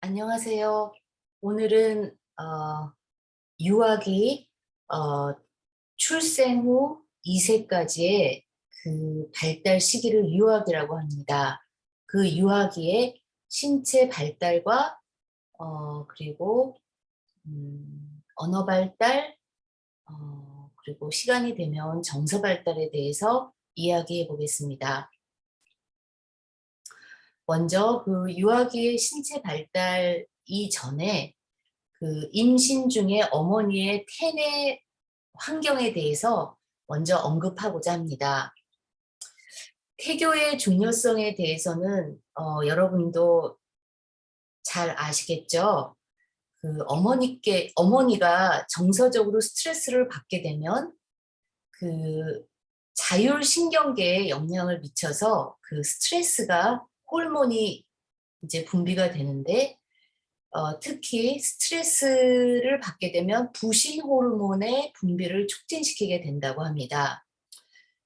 안녕하세요. 오늘은 유아기 출생 후 2세까지의 그 발달 시기를 유아기라고 합니다. 그 유아기의 신체 발달과 그리고 언어 발달, 그리고 시간이 되면 정서 발달에 대해서 이야기해 보겠습니다. 먼저 그 유아기의 신체 발달 이전에 그 임신 중에 어머니의 태내 환경에 대해서 먼저 언급하고자 합니다. 태교의 중요성에 대해서는 여러분도 잘 아시겠죠? 그 어머니가 정서적으로 스트레스를 받게 되면 그 자율신경계에 영향을 미쳐서 그 스트레스가 호르몬이 이제 분비가 되는데 특히 스트레스를 받게 되면 부신 호르몬의 분비를 촉진시키게 된다고 합니다.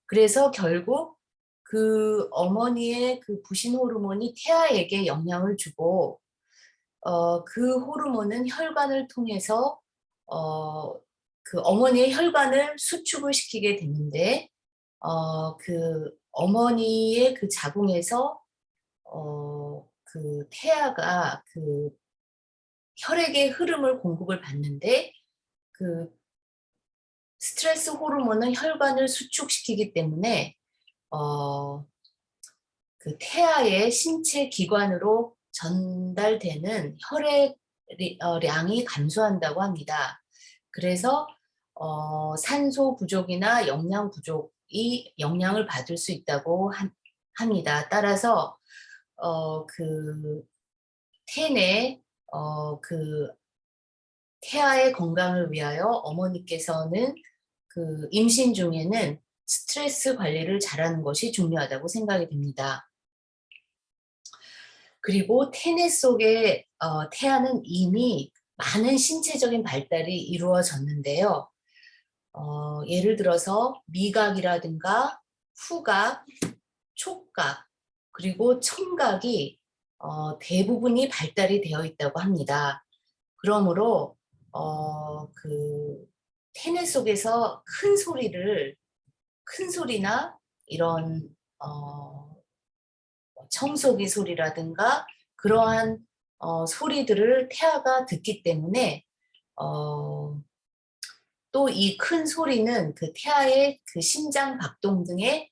그래서 결국 그 어머니의 그 부신 호르몬이 태아에게 영향을 주고 그 호르몬은 혈관을 통해서 어 그 어머니의 혈관을 수축을 시키게 되는데 그 어머니의 그 자궁에서 그 태아가 그 혈액의 흐름을 공급을 받는데 그 스트레스 호르몬은 혈관을 수축시키기 때문에 어 그 태아의 신체 기관으로 전달되는 혈액 량이 감소한다고 합니다. 그래서 산소 부족이나 영양 부족이 영향을 받을 수 있다고 합니다. 따라서 그 태내 그 태아의 건강을 위하여 어머니께서는 그 임신 중에는 스트레스 관리를 잘하는 것이 중요하다고 생각이 됩니다. 그리고 태내 속에 태아는 이미 많은 신체적인 발달이 이루어졌는데요. 예를 들어서 미각이라든가 후각, 촉각, 그리고 청각이 대부분이 발달이 되어 있다고 합니다. 그러므로 그 태내 속에서 큰 소리나 이런 청소기 소리라든가 그러한 소리들을 태아가 듣기 때문에 또 이 큰 소리는 그 태아의 그 심장 박동 등에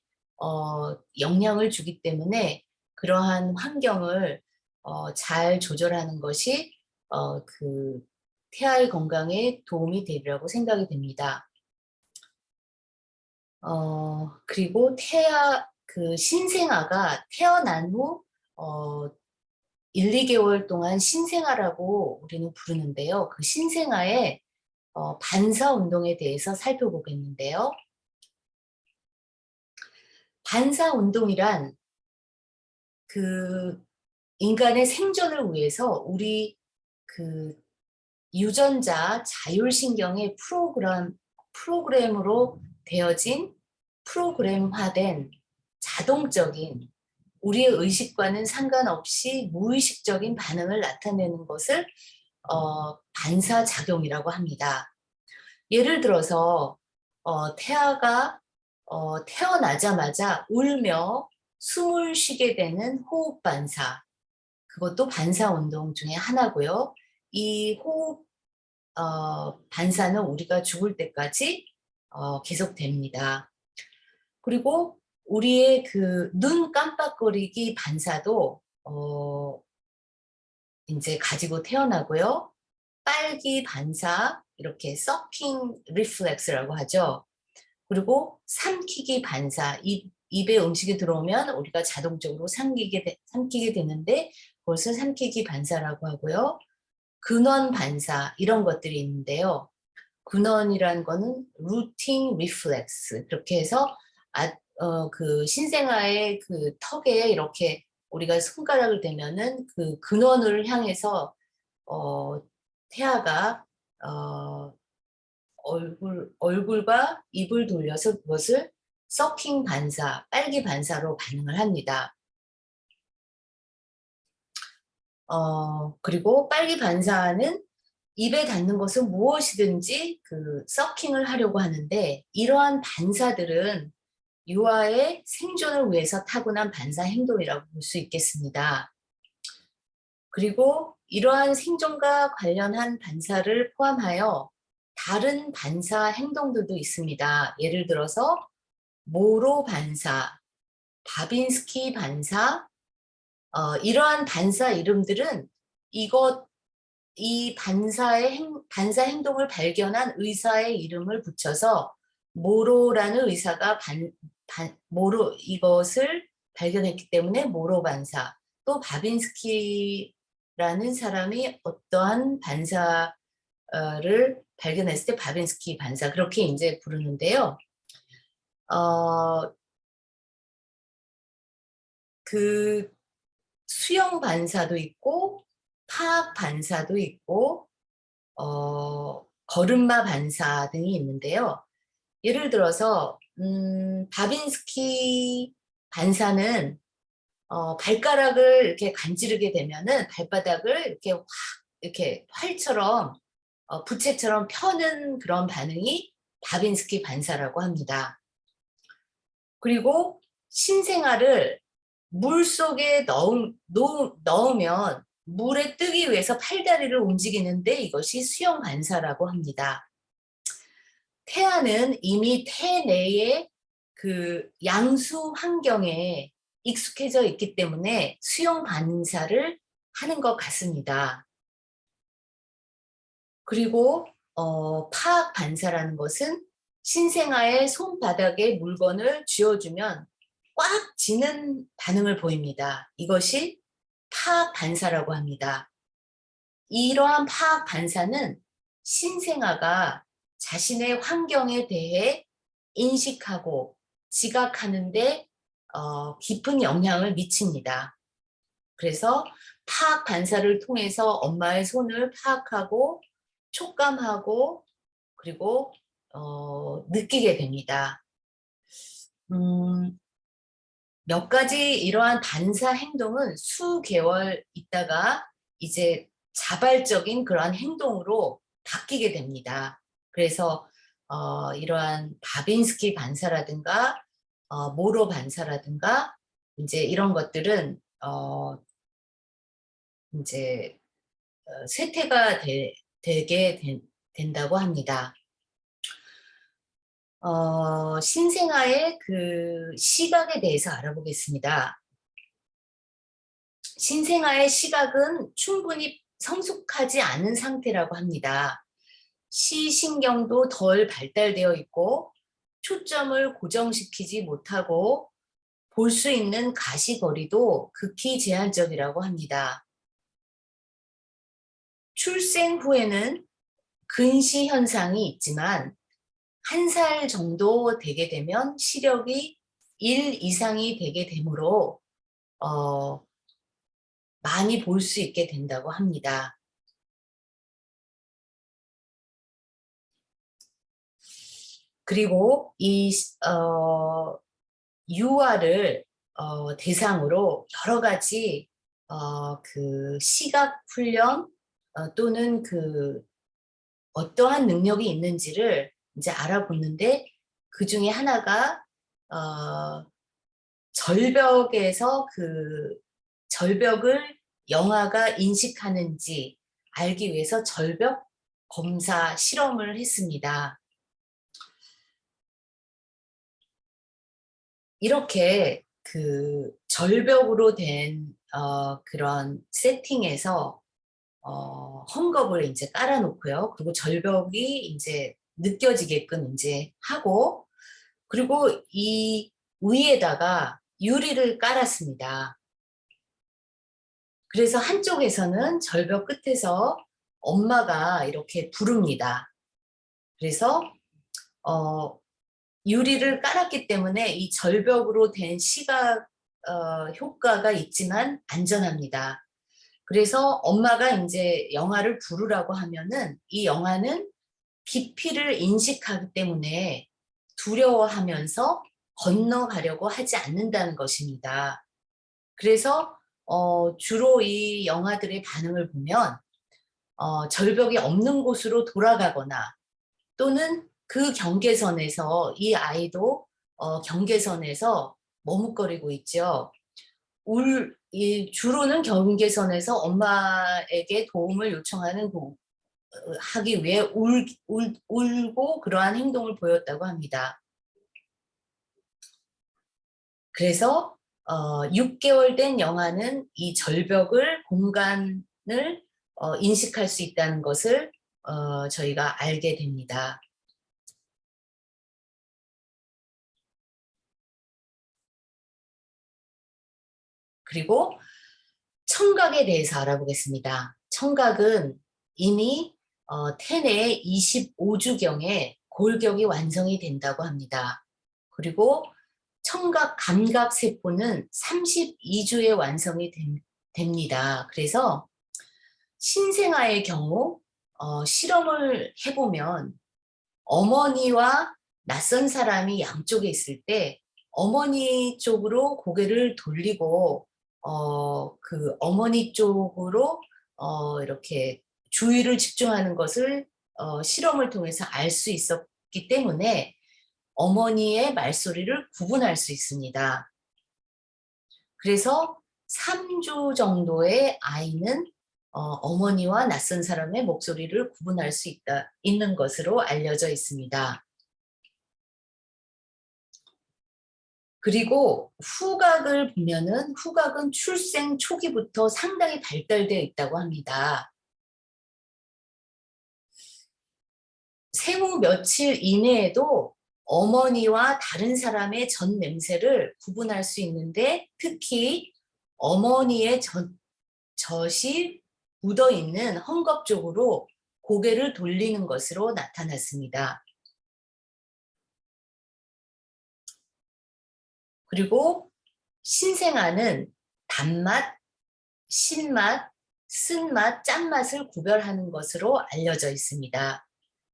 영향을 주기 때문에 그러한 환경을 잘 조절하는 것이 그 태아의 건강에 도움이 되리라고 생각이 됩니다. 그리고 그 신생아가 태어난 후 1~2개월 동안 신생아라고 우리는 부르는데요. 그 신생아의 반사 운동에 대해서 살펴보겠는데요. 반사 운동이란 그 인간의 생존을 위해서 우리 그 유전자 자율신경의 프로그램으로 되어진 프로그램화된 자동적인 우리의 의식과는 상관없이 무의식적인 반응을 나타내는 것을 반사작용이라고 합니다. 예를 들어서 태아가 태어나자마자 울며 숨을 쉬게 되는 호흡 반사, 그것도 반사 운동 중에 하나고요. 이 호흡 반사는 우리가 죽을 때까지 계속됩니다. 그리고 우리의 그 눈 깜빡거리기 반사도 이제 가지고 태어나고요. 빨기 반사, 이렇게 서킹 리플렉스라고 하죠. 그리고 삼키기 반사, 입에 음식이 들어오면 우리가 자동적으로 삼키게 되는데 그것을 삼키기 반사라고 하고요. 근원 반사, 이런 것들이 있는데요. 근원이라는 거는 루팅 리플렉스, 그렇게 해서 그 신생아의 그 턱에 이렇게 우리가 손가락을 대면은 그 근원을 향해서 어, 태아가 얼굴과 입을 돌려서 그것을 서킹 반사, 빨기 반사로 반응을 합니다. 그리고 빨기 반사는 입에 닿는 것은 무엇이든지 서킹을 하려고 하는데, 이러한 반사들은 유아의 생존을 위해서 타고난 반사 행동이라고 볼 수 있겠습니다. 그리고 이러한 생존과 관련한 반사를 포함하여 다른 반사 행동들도 있습니다. 예를 들어서 모로 반사, 바빈스키 반사, 이러한 반사 이름들은 이 반사 행동을 발견한 의사의 이름을 붙여서 모로라는 의사가 모로 이것을 발견했기 때문에 모로 반사, 또 바빈스키라는 사람이 어떠한 반사를 발견했을 때 바빈스키 반사, 그렇게 이제 부르는데요. 그 수영 반사도 있고 파악 반사도 있고 걸음마 반사 등이 있는데요. 예를 들어서 바빈스키 반사는 발가락을 이렇게 간지르게 되면은 발바닥을 이렇게 활처럼 부채처럼 펴는 그런 반응이 바빈스키 반사라고 합니다. 그리고 신생아를 물 속에 넣으면 물에 뜨기 위해서 팔다리를 움직이는데 이것이 수영 반사라고 합니다. 태아는 이미 태내의 양수 환경에 익숙해져 있기 때문에 수영 반사를 하는 것 같습니다. 그리고 파악 반사라는 것은 신생아의 손바닥에 물건을 쥐어주면 꽉 쥐는 반응을 보입니다. 이것이 파악 반사라고 합니다. 이러한 파악 반사는 신생아가 자신의 환경에 대해 인식하고 지각하는데 깊은 영향을 미칩니다. 그래서 파악 반사를 통해서 엄마의 손을 파악하고 촉감하고 그리고 느끼게 됩니다. 몇 가지 이러한 반사 행동은 수개월 있다가 이제 자발적인 그러한 행동으로 바뀌게 됩니다. 그래서 이러한 바빈스키 반사라든가 모로 반사라든가 이제 이런 것들은 이제 쇠퇴가 되게 된다고 합니다. 신생아의 시각에 대해서 알아보겠습니다. 신생아의 시각은 충분히 성숙하지 않은 상태라고 합니다. 시신경도 덜 발달되어 있고 초점을 고정시키지 못하고 볼 수 있는 가시거리도 극히 제한적이라고 합니다. 출생 후에는 근시 현상이 있지만 1살 정도 되게 되면 시력이 1 이상이 되게 되므로 많이 볼 수 있게 된다고 합니다. 그리고 이 유아를 대상으로 여러 가지 시각 훈련 또는 어떠한 능력이 있는지를 이제 알아보는데 그 중에 하나가 절벽에서 절벽을 영아가 인식하는지 알기 위해서 절벽 검사 실험을 했습니다. 이렇게 절벽으로 된 그런 세팅에서 헝겊을 이제 깔아놓고요. 그리고 절벽이 이제 느껴지게끔 이제 하고, 그리고 이 위에다가 유리를 깔았습니다. 그래서 한쪽에서는 절벽 끝에서 엄마가 이렇게 부릅니다. 그래서 유리를 깔았기 때문에 이 절벽으로 된 시각 효과가 있지만 안전합니다. 그래서 엄마가 이제 영아를 부르라고 하면은 이 영아는 깊이를 인식하기 때문에 두려워하면서 건너가려고 하지 않는다는 것입니다. 그래서 주로 이 영화들의 반응을 보면 절벽이 없는 곳으로 돌아가거나 또는 그 경계선에서 이 아이도 경계선에서 머뭇거리고 있죠. 주로는 경계선에서 엄마에게 도움을 요청하는 하기 위해 울고 그러한 행동을 보였다고 합니다. 그래서 6개월 된 영아는 이 절벽을 공간을 인식할 수 있다는 것을 저희가 알게 됩니다. 그리고 청각에 대해서 알아보겠습니다. 청각은 이미 태내 25주경에 골격이 완성이 된다고 합니다. 그리고 청각 감각 세포는 32주에 완성이 됩니다. 그래서 신생아의 경우 실험을 해보면 어머니와 낯선 사람이 양쪽에 있을 때 어머니 쪽으로 고개를 돌리고 그 어머니 쪽으로 이렇게 주의를 집중하는 것을 실험을 통해서 알 수 있었기 때문에 어머니의 말소리를 구분할 수 있습니다. 그래서 3주 정도의 아이는 어머니와 낯선 사람의 목소리를 구분할 수 있는 것으로 알려져 있습니다. 그리고 후각을 보면은 후각은 출생 초기부터 상당히 발달되어 있다고 합니다. 생후 며칠 이내에도 어머니와 다른 사람의 젖 냄새를 구분할 수 있는데 특히 어머니의 젖이 묻어있는 헝겊 쪽으로 고개를 돌리는 것으로 나타났습니다. 그리고 신생아는 단맛, 신맛, 쓴맛, 짠맛을 구별하는 것으로 알려져 있습니다.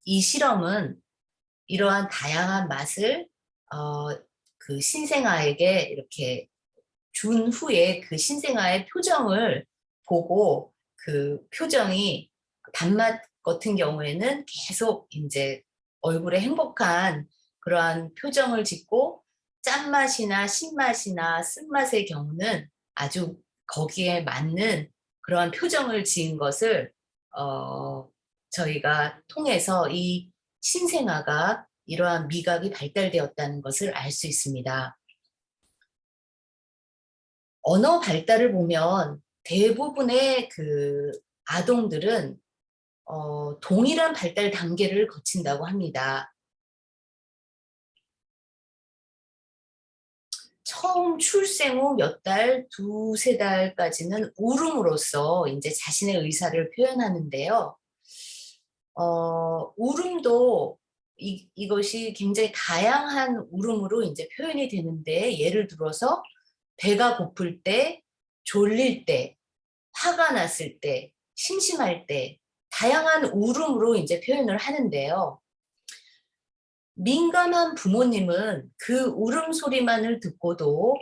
이 실험은 이러한 다양한 맛을 그 신생아에게 이렇게 준 후에 그 신생아의 표정을 보고 그 표정이 단맛 같은 경우에는 계속 이제 얼굴에 행복한 그러한 표정을 짓고 짠맛이나 신맛이나 쓴맛의 경우는 아주 거기에 맞는 그러한 표정을 지은 것을 저희가 통해서 이 신생아가 이러한 미각이 발달되었다는 것을 알 수 있습니다. 언어 발달을 보면 대부분의 그 아동들은 동일한 발달 단계를 거친다고 합니다. 처음 출생 후 몇 달, 두세 달까지는 울음으로써 이제 자신의 의사를 표현하는데요. 울음도 이것이 굉장히 다양한 울음으로 이제 표현이 되는데 예를 들어서 배가 고플 때, 졸릴 때, 화가 났을 때, 심심할 때 다양한 울음으로 이제 표현을 하는데요. 민감한 부모님은 그 울음소리만을 듣고도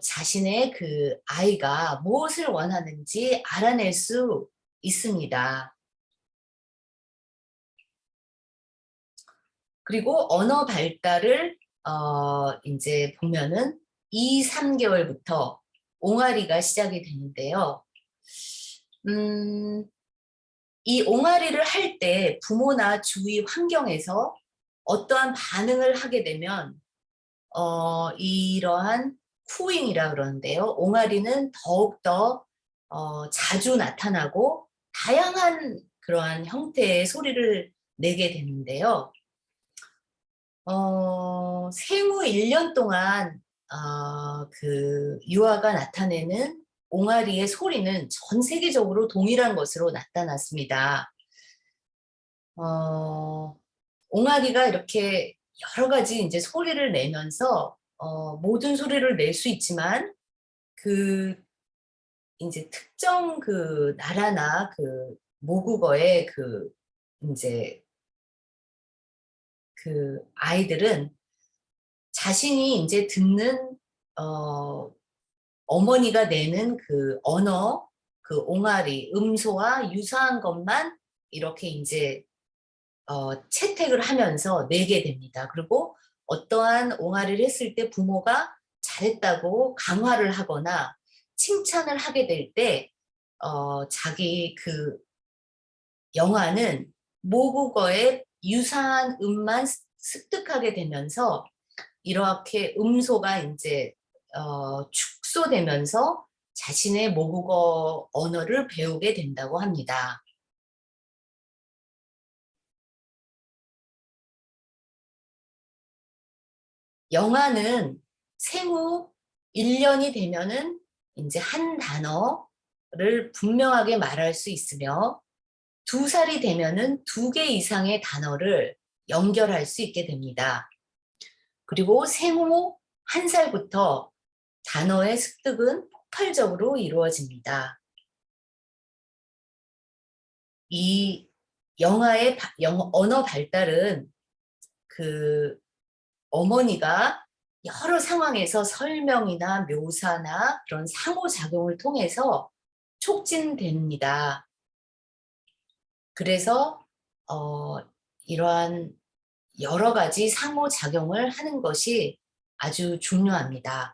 자신의 그 아이가 무엇을 원하는지 알아낼 수 있습니다. 그리고 언어 발달을 이제 보면은 2, 3개월부터 옹알이가 시작이 되는데요. 이 옹알이를 할 때 부모나 주위 환경에서 어떠한 반응을 하게 되면 이러한 쿠잉이라 그러는데요. 옹알이는 더욱더 자주 나타나고 다양한 그러한 형태의 소리를 내게 되는데요. 생후 1년 동안 그 유아가 나타내는 옹알이의 소리는 전 세계적으로 동일한 것으로 나타났습니다. 옹알이가 이렇게 여러 가지 이제 소리를 내면서 모든 소리를 낼 수 있지만 그 이제 특정 그 나라나 그 모국어의 그 이제 그 아이들은 자신이 이제 듣는 어머니가 내는 그 언어, 그 옹알이, 음소와 유사한 것만 이렇게 이제 채택을 하면서 내게 됩니다. 그리고 어떠한 옹알이를 했을 때 부모가 잘했다고 강화를 하거나 칭찬을 하게 될 때, 자기 그 영아는 모국어의 유사한 음만 습득하게 되면서 이렇게 음소가 이제 축소되면서 자신의 모국어 언어를 배우게 된다고 합니다. 영아는 생후 1년이 되면은 이제 한 단어를 분명하게 말할 수 있으며 2살이 되면은 2개 이상의 단어를 연결할 수 있게 됩니다. 그리고 생후 1살부터 단어의 습득은 폭발적으로 이루어집니다. 이 언어 발달은 그 어머니가 여러 상황에서 설명이나 묘사나 그런 상호작용을 통해서 촉진됩니다. 그래서 이러한 여러 가지 상호작용을 하는 것이 아주 중요합니다.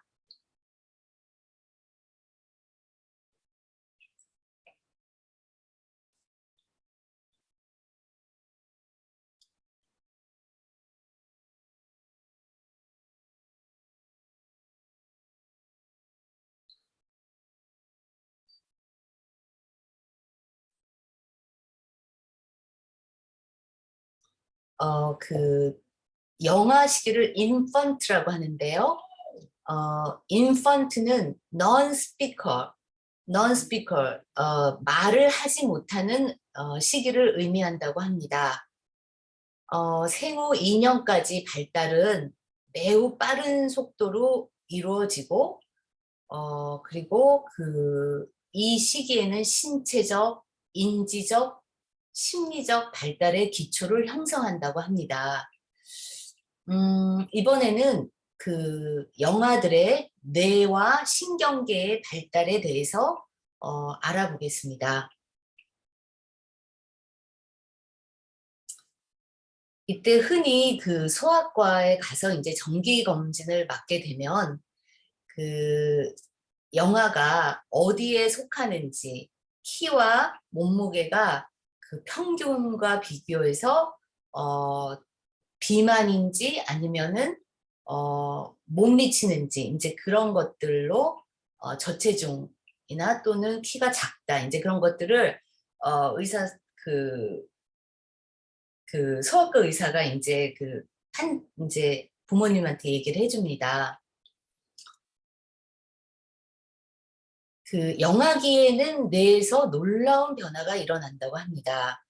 그 영아 시기를 인펀트라고 하는데요. 인펀트는 non-speaker, 말을 하지 못하는 시기를 의미한다고 합니다. 생후 2년까지 발달은 매우 빠른 속도로 이루어지고, 그리고 이 시기에는 신체적, 인지적, 심리적 발달의 기초를 형성한다고 합니다. 이번에는 그 영아들의 뇌와 신경계의 발달에 대해서 알아보겠습니다. 이때 흔히 그 소아과에 가서 이제 정기 검진을 받게 되면 그 영아가 어디에 속하는지 키와 몸무게가 그 평균과 비교해서 비만인지 아니면은 못 미치는지 이제 그런 것들로 저체중이나 또는 키가 작다 이제 그런 것들을 의사 그 소아과 의사가 이제 이제 부모님한테 얘기를 해줍니다. 그 영아기에는 뇌에서 놀라운 변화가 일어난다고 합니다.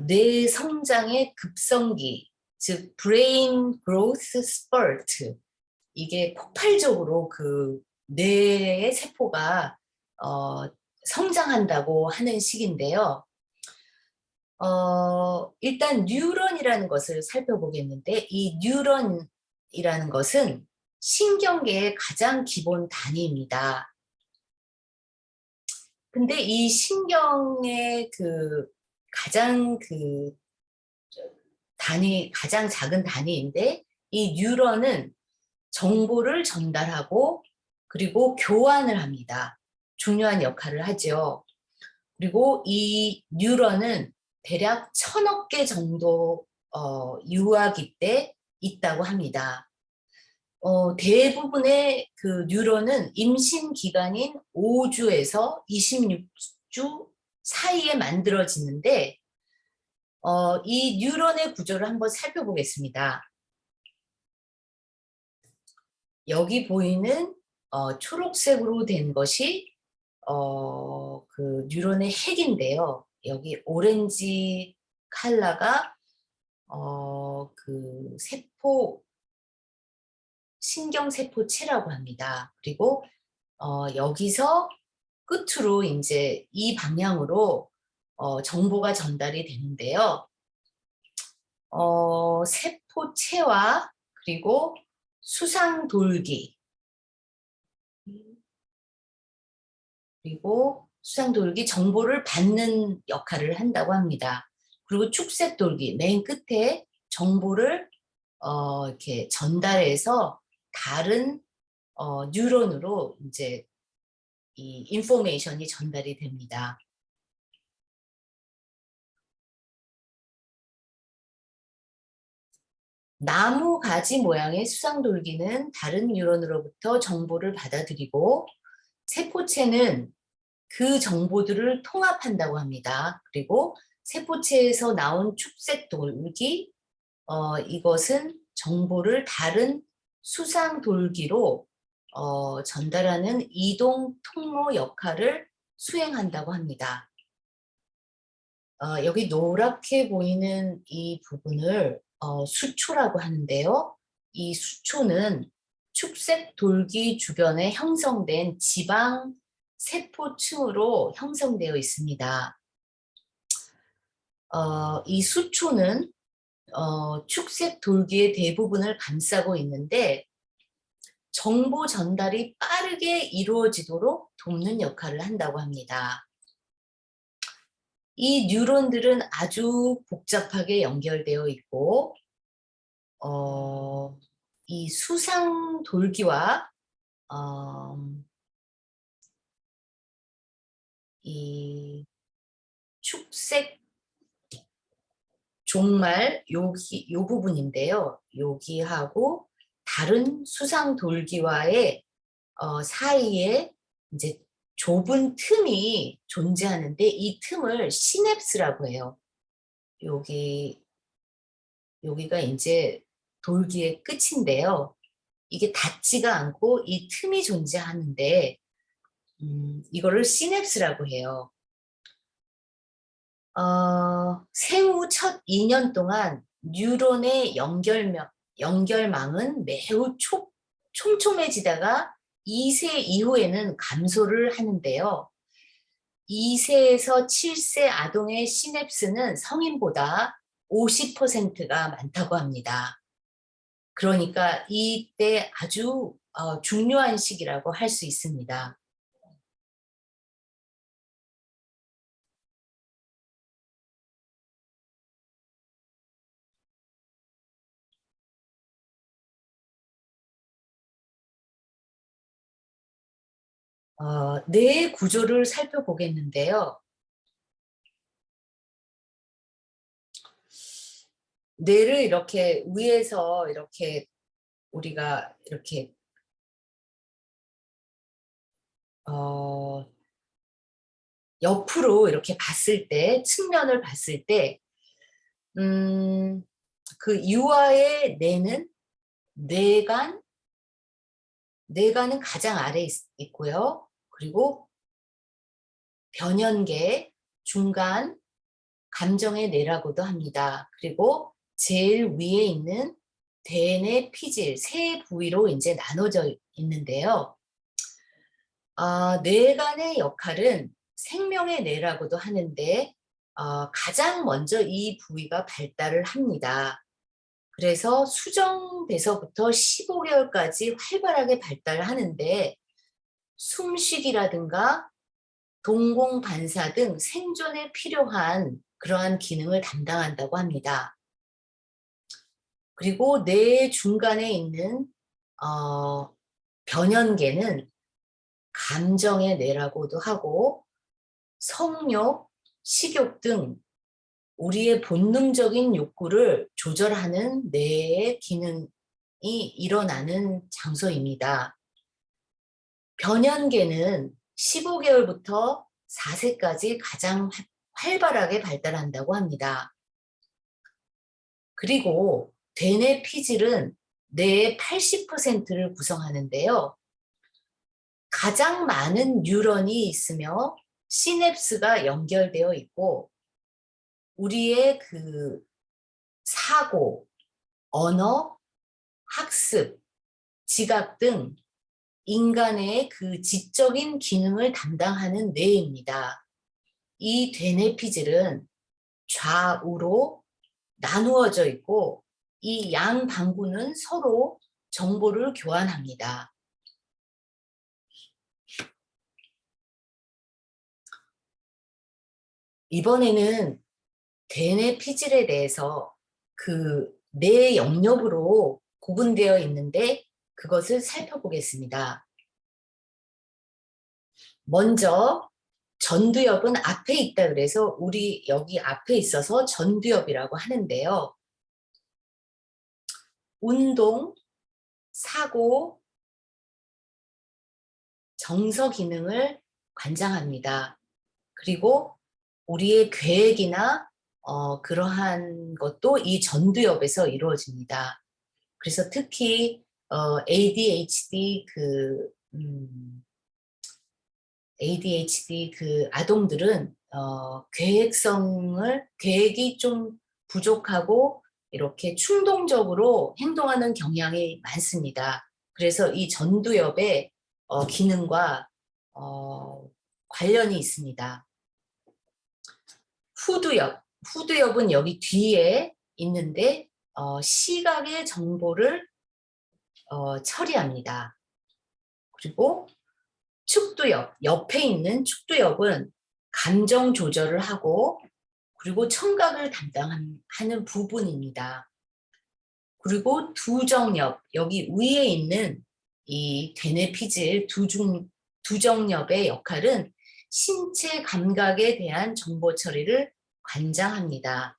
뇌 성장의 급성기, 즉 brain growth spurt, 이게 폭발적으로 그 뇌의 세포가 성장한다고 하는 시기인데요. 일단 뉴런이라는 것을 살펴보겠는데 이 뉴런이라는 것은 신경계의 가장 기본 단위입니다. 근데 이 신경의 가장 가장 작은 단위인데 이 뉴런은 정보를 전달하고 그리고 교환을 합니다. 중요한 역할을 하죠. 그리고 이 뉴런은 대략 1000억 개 정도 유아기 때 있다고 합니다. 대부분의 그 뉴런은 임신 기간인 5주에서 26주 사이에 만들어지는데 이 뉴런의 구조를 한번 살펴보겠습니다. 여기 보이는 초록색으로 된 것이 그 뉴런의 핵인데요. 여기 오렌지 컬러가 그 신경세포체라고 합니다. 그리고 여기서 끝으로 이제 이 방향으로 정보가 전달이 되는데요. 세포체와 그리고 수상돌기, 그리고 수상돌기 정보를 받는 역할을 한다고 합니다. 그리고 축색돌기 맨 끝에 정보를 이렇게 전달해서 다른 뉴런으로 이제 이 인포메이션이 전달이 됩니다. 나무 가지 모양의 수상돌기는 다른 뉴런으로부터 정보를 받아들이고 세포체는 그 정보들을 통합한다고 합니다. 그리고 세포체에서 나온 축색 돌기, 이것은 정보를 다른 수상 돌기로 전달하는 이동 통로 역할을 수행한다고 합니다. 여기 노랗게 보이는 이 부분을 수초라고 하는데요. 이 수초는 축색 돌기 주변에 형성된 지방 세포층으로 형성되어 있습니다. 이 수초는 축색 돌기의 대부분을 감싸고 있는데 정보 전달이 빠르게 이루어지도록 돕는 역할을 한다고 합니다. 이 뉴런들은 아주 복잡하게 연결되어 있고 이 수상 돌기와 이 축색 종말 요 부분인데요. 여기하고 다른 수상 돌기와의 사이에 이제 좁은 틈이 존재하는데 이 틈을 시냅스라고 해요. 여기가 이제 돌기의 끝인데요. 이게 닿지가 않고 이 틈이 존재하는데 이거를 시냅스라고 해요. 생후 첫 2년 동안 뉴런의 연결망은 매우 촘촘해지다가 2세 이후에는 감소를 하는데요. 2세에서 7세 아동의 시냅스는 성인보다 50%가 많다고 합니다. 그러니까 이때 아주 중요한 시기라고 할 수 있습니다. 뇌의 구조를 살펴보겠는데요. 뇌를 이렇게 위에서 이렇게 우리가 이렇게 옆으로 이렇게 봤을 때, 측면을 봤을 때, 그 유아의 뇌는 뇌관은 가장 아래에 있고요. 그리고 변연계, 중간, 감정의 뇌라고도 합니다. 그리고 제일 위에 있는 대뇌 피질 세 부위로 이제 나눠져 있는데요. 뇌관의 역할은 생명의 뇌라고도 하는데 가장 먼저 이 부위가 발달을 합니다. 그래서 수정돼서부터 15개월까지 활발하게 발달하는데 숨쉬기라든가 동공반사 등 생존에 필요한 그러한 기능을 담당한다고 합니다. 그리고 뇌 중간에 있는 변연계는 감정의 뇌라고도 하고 성욕, 식욕 등 우리의 본능적인 욕구를 조절하는 뇌의 기능이 일어나는 장소입니다. 변연계는 15개월부터 4세까지 가장 활발하게 발달한다고 합니다. 그리고 대뇌 피질은 뇌의 80%를 구성하는데요. 가장 많은 뉴런이 있으며 시냅스가 연결되어 있고 우리의 그 사고, 언어, 학습, 지각 등 인간의 그 지적인 기능을 담당하는 뇌입니다. 이 대뇌 피질은 좌우로 나누어져 있고 이 양 방구는 서로 정보를 교환합니다. 이번에는 대뇌 피질에 대해서 그 뇌 영역으로 구분되어 있는데 그것을 살펴보겠습니다. 먼저 전두엽은 앞에 있다 그래서 우리 여기 앞에 있어서 전두엽이라고 하는데요. 운동, 사고, 정서 기능을 관장합니다. 그리고 우리의 계획이나 그러한 것도 이 전두엽에서 이루어집니다. 그래서 특히 ADHD ADHD 그 아동들은 계획이 좀 부족하고 이렇게 충동적으로 행동하는 경향이 많습니다. 그래서 이 전두엽의 기능과 관련이 있습니다. 후두엽은 여기 뒤에 있는데 시각의 정보를 처리합니다. 그리고 축두엽, 옆에 있는 축두엽은 감정 조절을 하고 그리고 청각을 담당하는 부분입니다. 그리고 두정엽, 여기 위에 있는 이 대뇌피질 두정엽의 역할은 신체 감각에 대한 정보 처리를 관장합니다.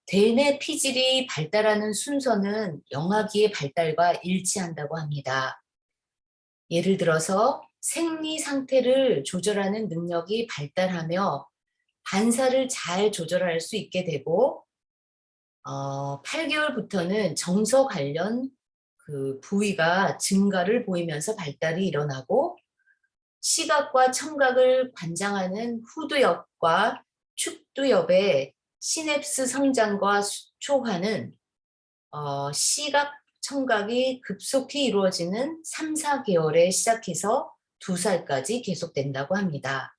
대뇌 피질이 발달하는 순서는 영아기의 발달과 일치한다고 합니다. 예를 들어서 생리 상태를 조절하는 능력이 발달하며 반사를 잘 조절할 수 있게 되고 8개월부터는 정서 관련 그 부위가 증가를 보이면서 발달이 일어나고 시각과 청각을 관장하는 후두엽과 축두엽의 시냅스 성장과 초화는 시각, 청각이 급속히 이루어지는 3, 4개월에 시작해서 2살까지 계속된다고 합니다.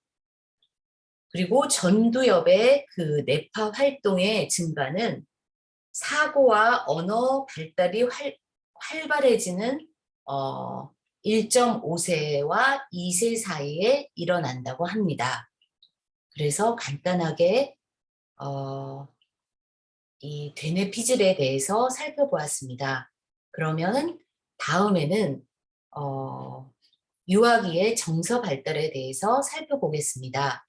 그리고 전두엽의 그 뇌파 활동의 증가는 사고와 언어 발달이 활발해지는 1.5세와 2세 사이에 일어난다고 합니다. 그래서 간단하게 이 대뇌 피질에 대해서 살펴보았습니다. 그러면 다음에는 유아기의 정서 발달에 대해서 살펴보겠습니다.